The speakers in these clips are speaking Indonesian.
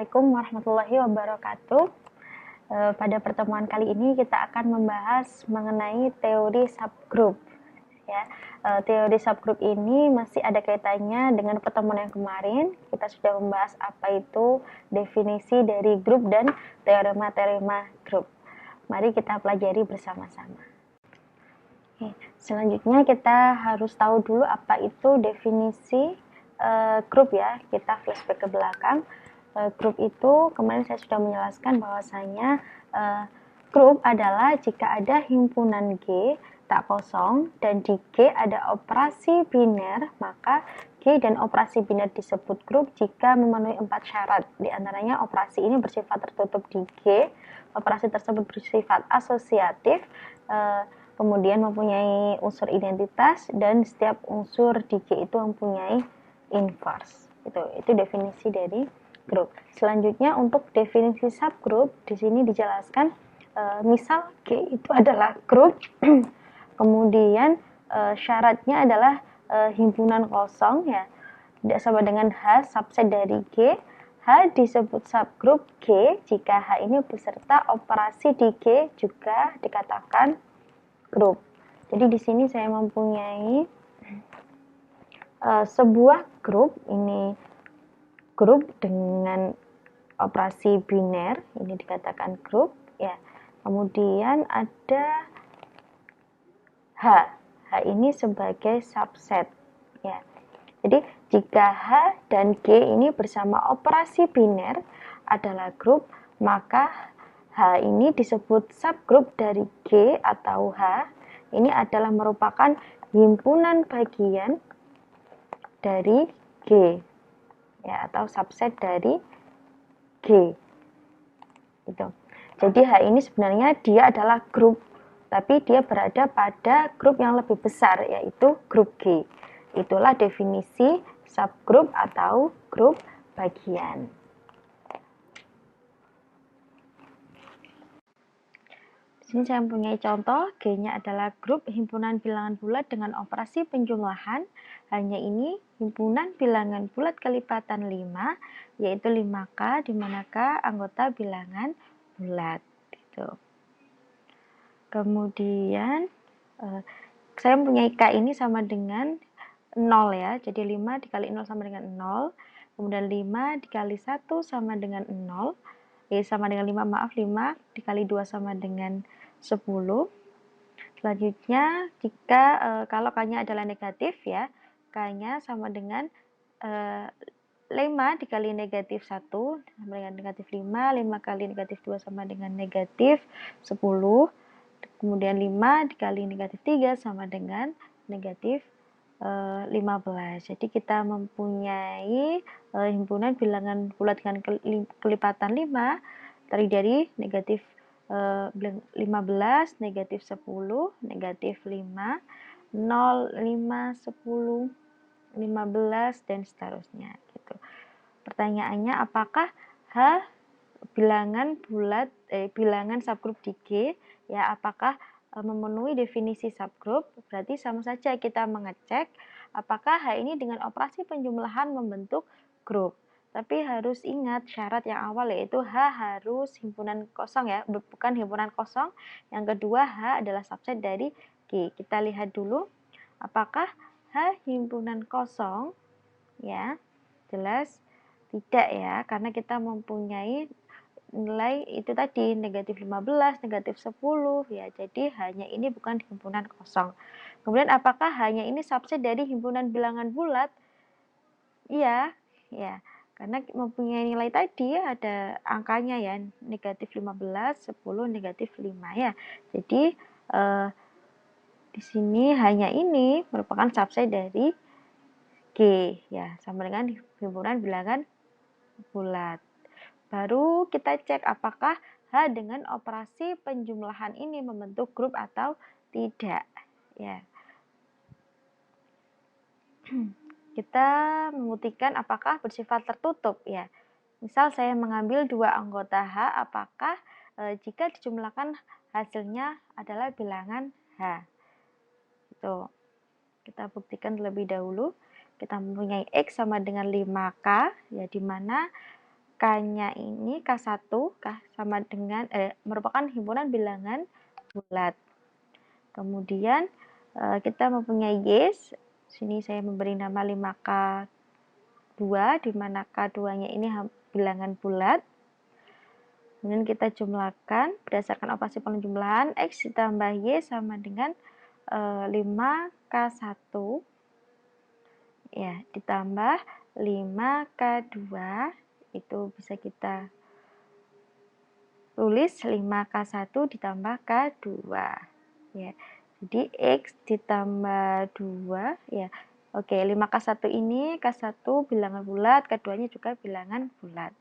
Assalamualaikum warahmatullahi wabarakatuh. Pada pertemuan kali ini kita akan membahas mengenai teori subgroup. Ya, teori subgroup ini masih ada kaitannya dengan pertemuan yang kemarin. Kita sudah membahas apa itu definisi dari grup dan teorema-teorema grup. Mari kita pelajari bersama-sama. Selanjutnya kita harus tahu dulu apa itu definisi grup ya. Kita flashback ke belakang. Grup itu kemarin saya sudah menjelaskan bahwasanya grup adalah jika ada himpunan G tak kosong dan di G ada operasi biner, maka G dan operasi biner disebut grup jika memenuhi 4 syarat. Di antaranya operasi ini bersifat tertutup di G, operasi tersebut bersifat asosiatif, kemudian mempunyai unsur identitas, dan setiap unsur di G itu mempunyai inverse. Itu definisi dari grup. Selanjutnya untuk definisi subgroup di sini dijelaskan misal G itu adalah grup, kemudian syaratnya adalah himpunan kosong ya, tidak sama dengan H subset dari G. H disebut subgroup G jika H ini beserta operasi di G juga dikatakan grup. Jadi di sini saya mempunyai sebuah grup, ini grup dengan operasi biner, ini dikatakan grup ya. Kemudian ada H. H ini sebagai subset ya. Jadi jika H dan G ini bersama operasi biner adalah grup, maka H ini disebut subgrup dari G atau H. Ini adalah merupakan himpunan bagian dari G ya, atau subset dari G. Gitu. Jadi H ini sebenarnya dia adalah grup, tapi dia berada pada grup yang lebih besar, yaitu grup G. Itulah definisi subgrup atau grup bagian. Di sini saya mempunyai contoh, G-nya adalah grup himpunan bilangan bulat dengan operasi penjumlahan. Hanya ini himpunan bilangan bulat kelipatan 5, yaitu 5K, di mana K anggota bilangan bulat. Gitu. Kemudian saya mempunyai K ini sama dengan 0 ya, jadi 5 dikali 0 sama dengan 0, kemudian 5 dikali 1 sama dengan 0, sama dengan 5, maaf, 5 dikali 2 sama dengan 10. Selanjutnya jika kalau K-nya adalah negatif ya, K-nya sama dengan 5 dikali negatif 1 sama dengan negatif 5, 5 kali negatif 2 sama dengan negatif 10, kemudian 5 dikali negatif 3 sama dengan negatif 15. Jadi kita mempunyai himpunan bilangan bulat dengan kelipatan 5 terdiri dari negatif 15, negatif 10, negatif 5, 0, 5, 10, 15, dan seterusnya gitu. Pertanyaannya, apakah H bilangan bulat bilangan subgrup di G ya, apakah memenuhi definisi subgrup? Berarti sama saja kita mengecek apakah H ini dengan operasi penjumlahan membentuk grup. Tapi harus ingat syarat yang awal, yaitu H harus himpunan kosong ya, bukan himpunan kosong. Yang kedua, H adalah subset dari G. Kita lihat dulu apakah H himpunan kosong ya. Jelas tidak ya, karena kita mempunyai nilai itu tadi negatif 15, negatif 10 ya. Jadi hanya ini bukan himpunan kosong. Kemudian apakah hanya ini subset dari himpunan bilangan bulat? Iya, ya. Karena mempunyai nilai tadi ada angkanya ya, negatif 15, 10, negatif 5 ya. Jadi di sini hanya ini merupakan subset dari G ya, sama dengan himpunan bilangan bulat. Baru kita cek apakah H dengan operasi penjumlahan ini membentuk grup atau tidak ya. Kita membuktikan apakah bersifat tertutup ya. Misal saya mengambil dua anggota H, apakah jika dijumlahkan hasilnya adalah bilangan H. Itu kita buktikan terlebih dahulu. Kita mempunyai X sama dengan 5K ya, di mana K-nya ini K1 sama dengan merupakan himpunan bilangan bulat. Kemudian kita mempunyai Y, sini saya memberi nama 5K2, di mana K2-nya ini bilangan bulat. Kemudian kita jumlahkan berdasarkan operasi penjumlahan, X ditambah Y sama dengan 5K1 ya, ditambah 5K2, itu bisa kita tulis 5K1 ditambah K2 ya. Jadi X ditambah 2 ya. Oke, 5K1 ini K1 bilangan bulat, K2-nya juga bilangan bulat.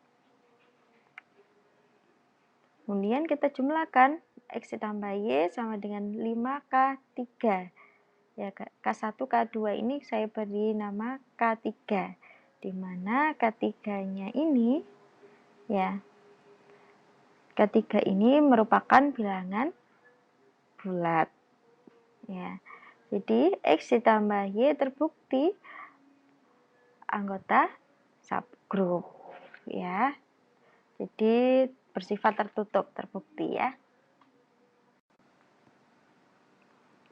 Kemudian kita jumlahkan X ditambah Y sama dengan 5K3. Ya, K1, K2 ini saya beri nama K3. Di mana K3-nya ini ya, K3 ini merupakan bilangan bulat. Ya. Jadi X ditambah Y terbukti anggota subgroup ya. Jadi bersifat tertutup, terbukti ya.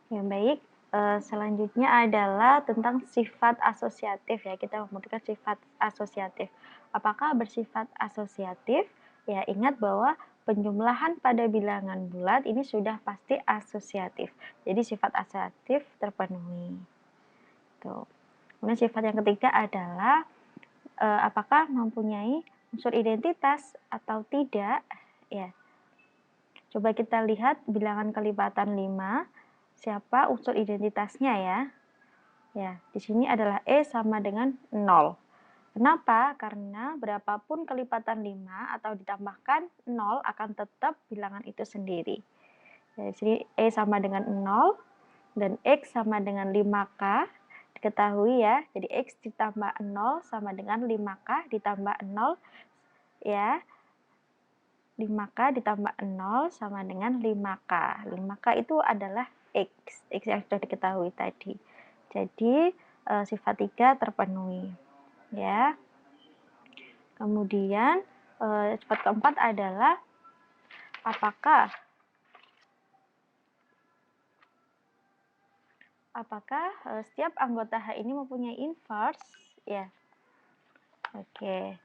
Yang baik, selanjutnya adalah tentang sifat asosiatif ya. Kita membuktikan sifat asosiatif. Apakah bersifat asosiatif? Ya, ingat bahwa penjumlahan pada bilangan bulat ini sudah pasti asosiatif. Jadi sifat asosiatif terpenuhi. Tuh. Kemudian sifat yang ketiga adalah apakah mempunyai unsur identitas atau tidak ya. Coba kita lihat bilangan kelipatan 5, siapa unsur identitasnya ya. Ya, di sini adalah E sama dengan 0. Kenapa? Karena berapapun kelipatan 5 atau ditambahkan 0 akan tetap bilangan itu sendiri. Ya, di sini E sama dengan 0 dan X sama dengan 5K. Diketahui ya, jadi X ditambah 0 sama dengan 5K ditambah 0 ya. 5K ditambah 0 sama dengan 5K. 5K itu adalah X yang sudah diketahui tadi. Jadi sifat 3 terpenuhi ya. Kemudian sifat keempat adalah apakah setiap anggota H ini mempunyai inverse ya. Oke.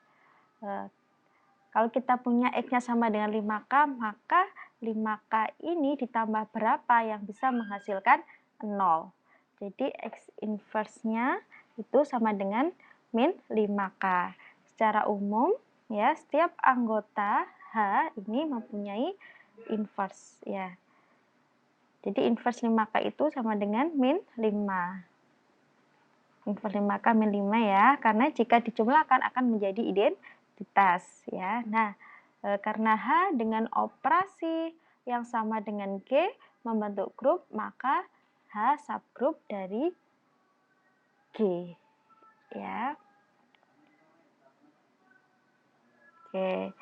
Kalau kita punya X-nya sama dengan 5K, maka 5K ini ditambah berapa yang bisa menghasilkan 0. Jadi X inverse-nya itu sama dengan min 5K. Secara umum, ya, setiap anggota H ini mempunyai inverse ya. Jadi inverse 5K itu sama dengan min 5. Inverse 5K min 5 ya, karena jika dijumlahkan akan menjadi identitas ya. Nah, karena H dengan operasi yang sama dengan G membentuk grup, maka H subgrup dari G ya. Oke,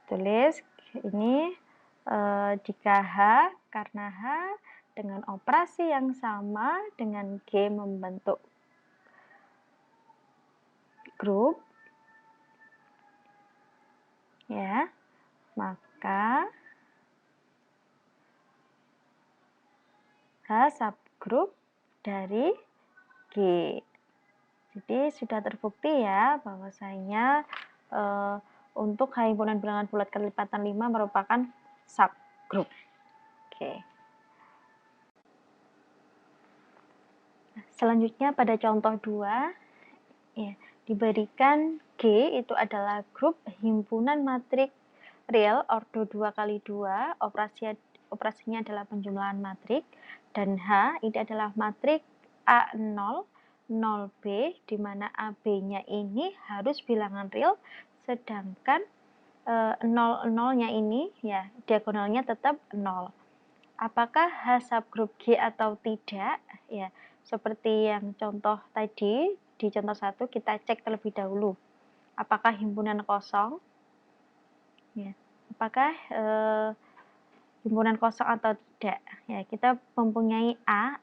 tulis ini jika H, karena H dengan operasi yang sama dengan G membentuk grup ya, maka H subgrup dari G. Jadi sudah terbukti ya bahwasanya untuk H himpunan bilangan bulat kelipatan 5 merupakan subgrup. Oke. Selanjutnya pada contoh 2 ya, diberikan G itu adalah grup himpunan matrik real ordo 2x2, operasinya adalah penjumlahan matrik, dan H ini adalah matrik A0 0B, di mana AB-nya ini harus bilangan real, sedangkan 0,0-nya ini ya diagonalnya tetap 0. Apakah H subgrup G atau tidak? Ya, seperti yang contoh tadi, di contoh 1 kita cek terlebih dahulu. Apakah himpunan kosong? Ya, apakah himpunan kosong atau tidak? Ya, kita mempunyai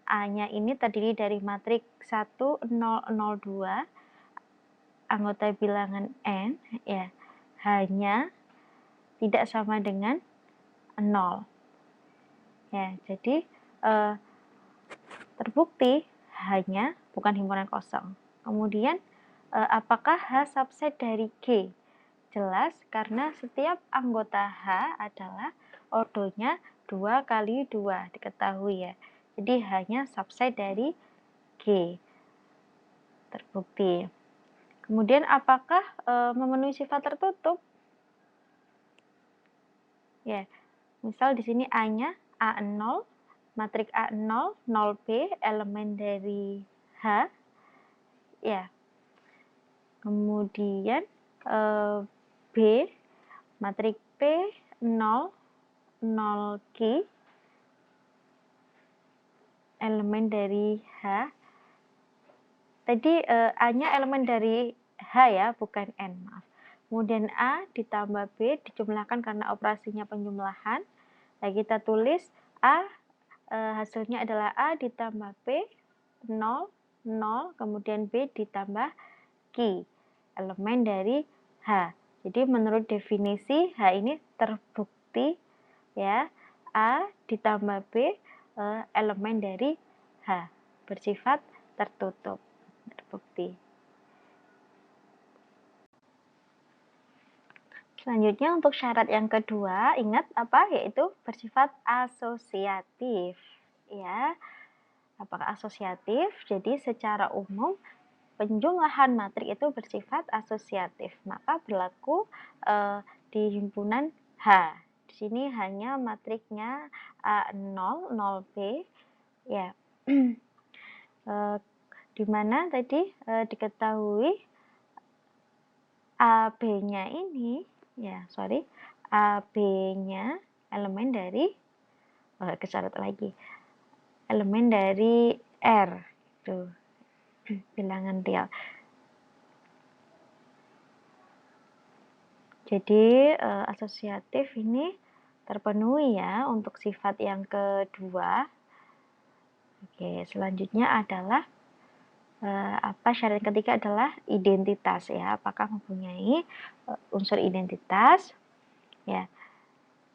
A-nya ini terdiri dari matrik 1, 0, 0, 2, anggota bilangan N, ya. H-nya tidak sama dengan 0. Ya, jadi terbukti H-nya bukan himpunan kosong. Kemudian apakah H subset dari G? Jelas, karena setiap anggota H adalah ordonya 2 kali 2, diketahui ya. Jadi H-nya subset dari G. Terbukti. Kemudian apakah memenuhi sifat tertutup? Ya, misal di sini A-nya A0, matriks A0, 0B, elemen dari H. Ya. Kemudian B, matriks P, 0, 0Q, elemen dari H. Tadi A-nya elemen dari H ya, bukan N, maaf. Kemudian A ditambah B dijumlahkan karena operasinya penjumlahan. Nah, kita tulis A, hasilnya adalah A ditambah P, 0, 0, kemudian B ditambah Q, elemen dari H. Jadi menurut definisi H ini terbukti ya, A ditambah B elemen dari H, bersifat tertutup. Terbukti. Selanjutnya untuk syarat yang kedua, ingat apa? Yaitu bersifat asosiatif. Ya, apakah asosiatif? Jadi secara umum penjumlahan matrik itu bersifat asosiatif, maka berlaku di himpunan H. Di sini hanya matriknya A0, 0B, ya. Di mana tadi diketahui AB-nya ini, ya sorry, AB-nya elemen dari, kesyarat lagi, elemen dari R, itu bilangan real. Jadi asosiatif ini terpenuhi ya untuk sifat yang kedua. Oke, selanjutnya adalah syarat ketiga adalah identitas ya, apakah mempunyai unsur identitas ya.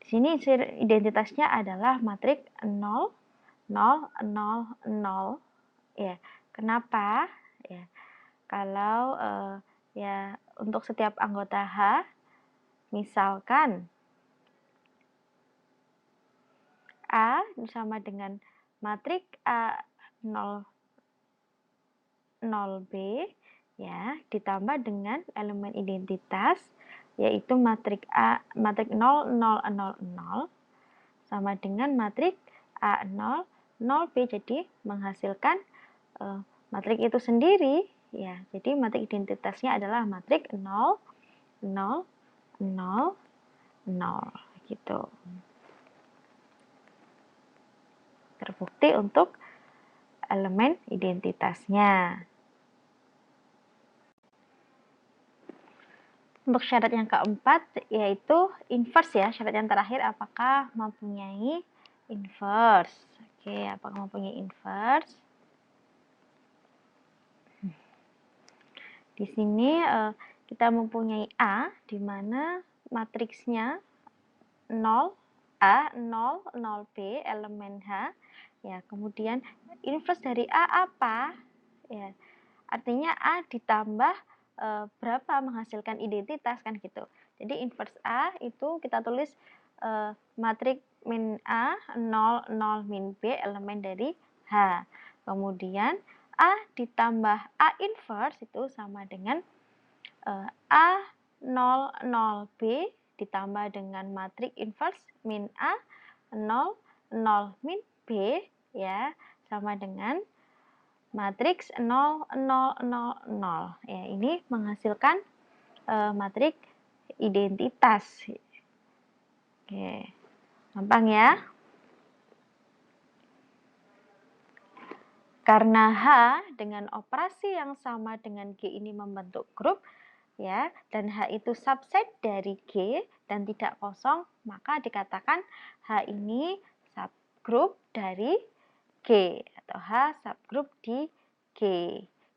Di sini identitasnya adalah matriks 0, 0, 0, 0 ya. Kenapa ya? Kalau ya untuk setiap anggota H, misalkan A sama dengan matriks A0, 0B ya, ditambah dengan elemen identitas yaitu matriks A, matriks 0, 0, 0, 0 sama dengan matriks A0, 0B, jadi menghasilkan matriks itu sendiri ya. Jadi matriks identitasnya adalah matriks 0, 0, 0, 0 gitu. Terbukti untuk elemen identitasnya. Untuk syarat yang keempat yaitu inverse ya, syarat yang terakhir apakah mempunyai inverse. Oke, apakah mempunyai inverse? Di sini kita mempunyai A di mana matriksnya 0 A, 0, 0B, elemen H. Ya, kemudian inverse dari A apa? Ya, artinya A ditambah berapa menghasilkan identitas kan gitu. Jadi inverse A itu kita tulis matriks min A, 0, 0, min B, elemen dari H. Kemudian A ditambah A inverse itu sama dengan A, 0, 0B ditambah dengan matriks inverse min A, 0, 0, min B ya, sama dengan matriks 0, 0, 0, 0. Ya, ini menghasilkan matriks identitas. Oke, gampang ya. Karena H dengan operasi yang sama dengan G ini membentuk grup ya, dan H itu subset dari G dan tidak kosong, maka dikatakan H ini subgrup dari G atau H subgrup di G.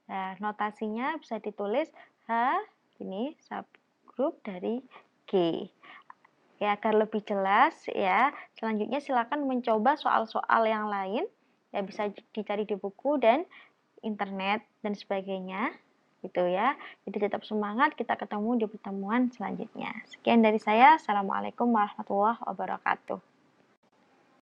Nah, notasinya bisa ditulis H ini subgrup subgrup dari G. Ya, agar lebih jelas ya, selanjutnya silakan mencoba soal-soal yang lain, ya bisa dicari di buku dan internet dan sebagainya, gitu ya. Jadi tetap semangat, kita ketemu di pertemuan selanjutnya. Sekian dari saya, Assalamualaikum warahmatullahi wabarakatuh.